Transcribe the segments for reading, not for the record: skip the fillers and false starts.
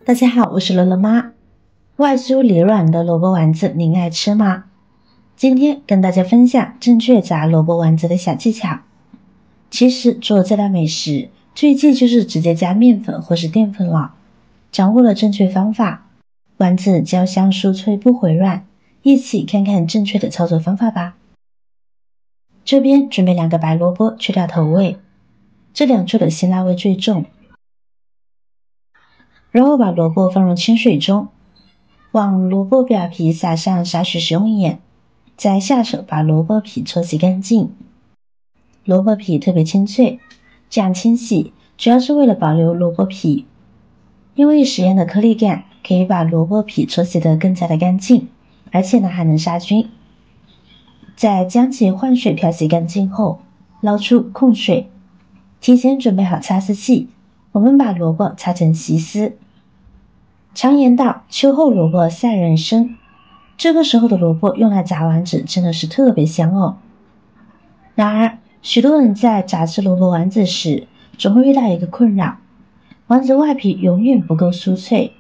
大家好，我是乐乐妈。外酥里软的萝卜丸子您爱吃吗？今天跟大家分享正确炸萝卜丸子的小技巧。其实做这道美食最忌就是直接加面粉或是淀粉了。掌握了正确方法，丸子焦香酥脆不回软。一起看看正确的操作方法吧。这边准备2个白萝卜，去掉头味，这2处的辛辣味最重。然后把萝卜放入清水中，往萝卜表皮撒上少许食用盐，再下手把萝卜皮搓洗干净。萝卜皮特别清脆，这样清洗主要是为了保留萝卜皮，因为食盐的颗粒感可以把萝卜皮搓洗得更加的干净，而且还能杀菌。在将其换水漂洗干净后，捞出控水，提前准备好擦丝器，我们把萝卜擦成细丝。常言道，秋后萝卜赛人参，这个时候的萝卜用来炸丸子真的是特别香哦。然而，许多人在炸制萝卜丸子时，总会遇到一个困扰，丸子外皮永远不够酥脆，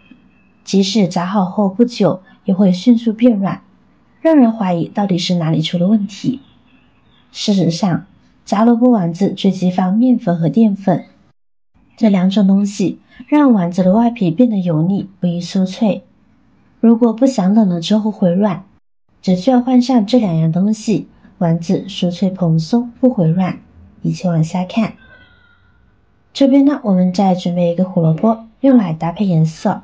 即使炸好后不久，也会迅速变软，让人怀疑到底是哪里出了问题。事实上，炸萝卜丸子最忌放面粉和淀粉，这2种东西让丸子的外皮变得油腻，不易酥脆。如果不想冷了之后回软，只需要换上这2样东西，丸子酥脆蓬松不回软。一起往下看。这边呢，我们再准备一个胡萝卜，用来搭配颜色。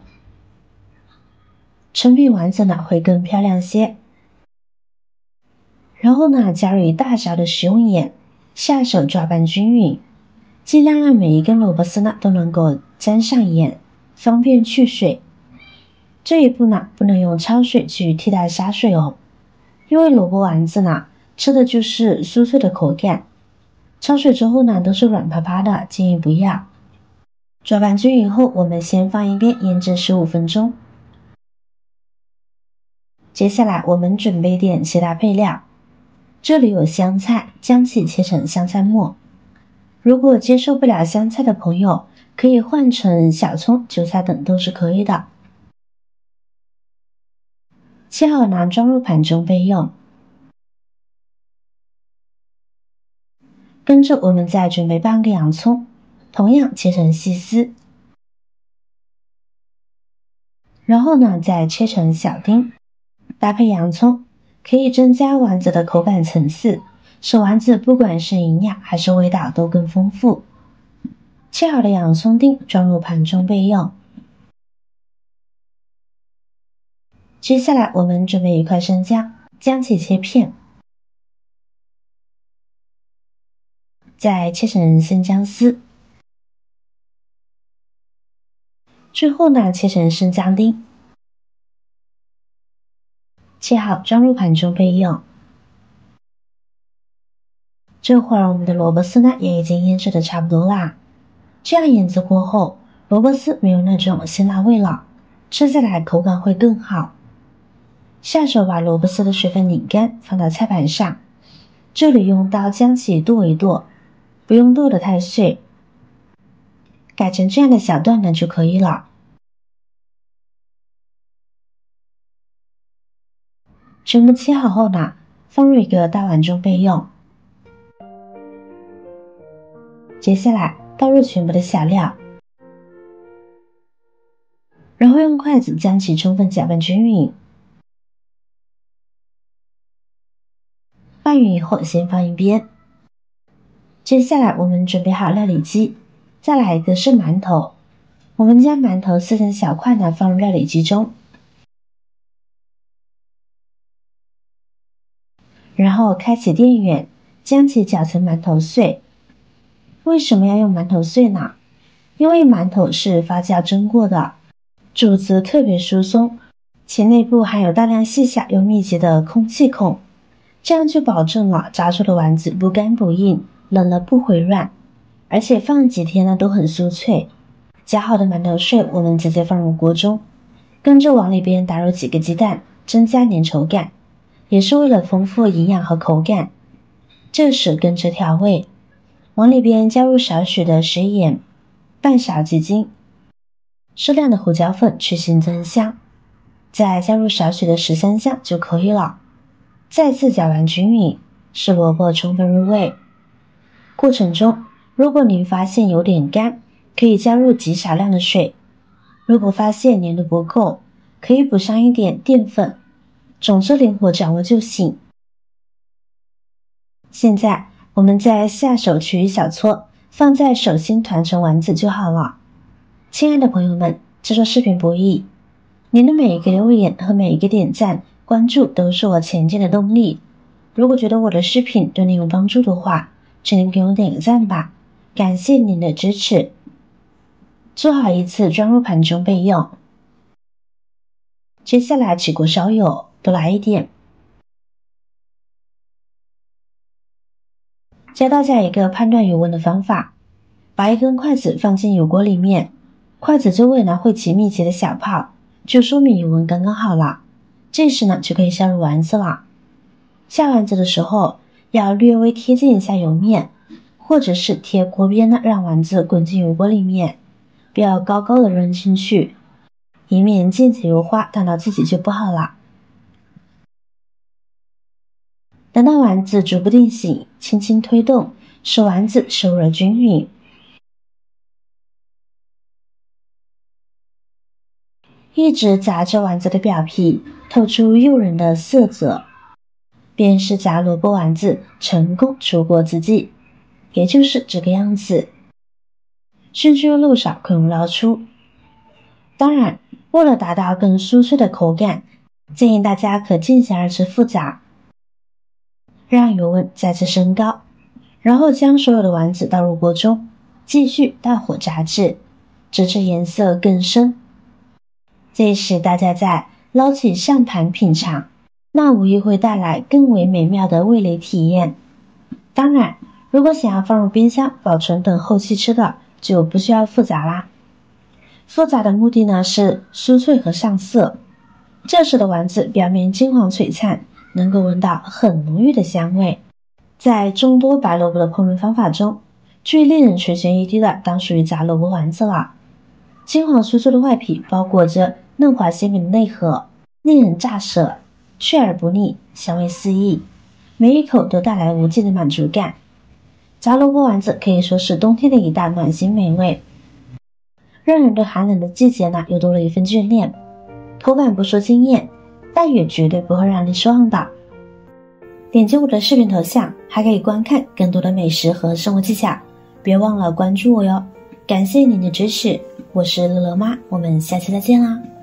成品丸子呢会更漂亮些。然后呢，加入1大勺的食用盐，下手抓拌均匀，尽量让每一根萝卜丝呢都能够沾上盐，方便去水。这一步呢，不能用焯水去替代杀水哦，因为萝卜丸子呢吃的就是酥脆的口感，焯水之后呢都是软趴趴的，建议不要。抓拌均匀后，我们先放一边腌制15分钟。接下来我们准备点其他配料，这里有香菜，将其切成香菜末。如果接受不了香菜的朋友，可以换成小葱、韭菜等都是可以的。切好拿装入盘中备用。跟着我们再准备半个洋葱，同样切成细丝。然后呢，再切成小丁。搭配洋葱，可以增加丸子的口感层次，使丸子不管是营养还是味道都更丰富。切好的洋葱丁装入盘中备用。接下来我们准备1块生姜，将其切片，再切成生姜丝，最后呢切成生姜丁。切好装入盘中备用。这会儿我们的萝卜丝呢也已经腌制的差不多啦。这样腌制过后，萝卜丝没有那种辛辣味了，吃起来口感会更好。下手把萝卜丝的水分拧干，放到菜盘上。这里用刀将其剁一剁，不用剁得太碎，改成这样的小段呢就可以了。全部切好后呢，放入一个大碗中备用。接下来倒入全部的小料，然后用筷子将其充分搅拌均匀。拌匀以后先放一边。接下来我们准备好料理机，再来一个是馒头，我们将馒头撕成小块呢放入料理机中，然后开启电源，将其搅成馒头碎。为什么要用馒头碎呢？因为馒头是发酵蒸过的，主子特别疏松，其内部含有大量细小又密集的空气孔，这样就保证了炸出的丸子不干不硬，冷了不回软，而且放几天呢都很酥脆。夹好的馒头碎我们直接放入锅中，跟着往里边打入几个鸡蛋，增加粘稠感，也是为了丰富营养和口感。这时跟着调味，往里边加入少许的食盐，半勺鸡精，适量的胡椒粉去腥增香，再加入少许的十三香就可以了。再次搅拌均匀，使萝卜充分入味。过程中，如果您发现有点干，可以加入极少量的水。如果发现粘度不够，可以补上一点淀粉。总之灵活掌握就行。现在我们再下手取一小撮，放在手心团成丸子就好了。亲爱的朋友们，制作视频不易，您的每一个留言和每一个点赞、关注都是我前进的动力。如果觉得我的视频对您有帮助的话，请您给我点个赞吧，感谢您的支持。做好一次装入盘中备用。接下来起锅烧油，多来一点。教大家一个判断油温的方法，把一根筷子放进油锅里面，筷子周围呢会起密集的小泡，就说明油温刚刚好了。这时呢就可以下入丸子了。下丸子的时候要略微贴近一下油面，或者是贴锅边呢，让丸子滚进油锅里面，不要高高的扔进去，以免溅起油花烫到自己就不好了。等到丸子逐步定型，轻轻推动，使丸子受热均匀。一直炸着丸子的表皮，透出诱人的色泽，便是炸萝卜丸子成功出锅之际，也就是这个样子。迅速漏勺可用捞出。当然，为了达到更酥脆的口感，建议大家可进行2次复炸，让油温再次升高，然后将所有的丸子倒入锅中，继续大火炸至，直至颜色更深。这时大家再捞起上盘品尝，那无疑会带来更为美妙的味蕾体验。当然，如果想要放入冰箱保存等后期吃的，就不需要复炸啦。复炸的目的呢是酥脆和上色，这时的丸子表面金黄璀璨，能够闻到很浓郁的香味。在众多白萝卜的烹饪方法中，最令人垂涎欲滴的当属于炸萝卜丸子了。金黄酥脆的外皮包裹着嫩滑鲜美的内核，令人乍舌，去而不腻，香味四溢，每一口都带来无尽的满足感。炸萝卜丸子可以说是冬天的一道暖心美味，让人对寒冷的季节呢又多了一份眷恋。口感不说惊艳，但也绝对不会让你失望的。点击我的视频头像，还可以观看更多的美食和生活技巧，别忘了关注我哟。感谢您的支持，我是乐乐妈，我们下期再见啦。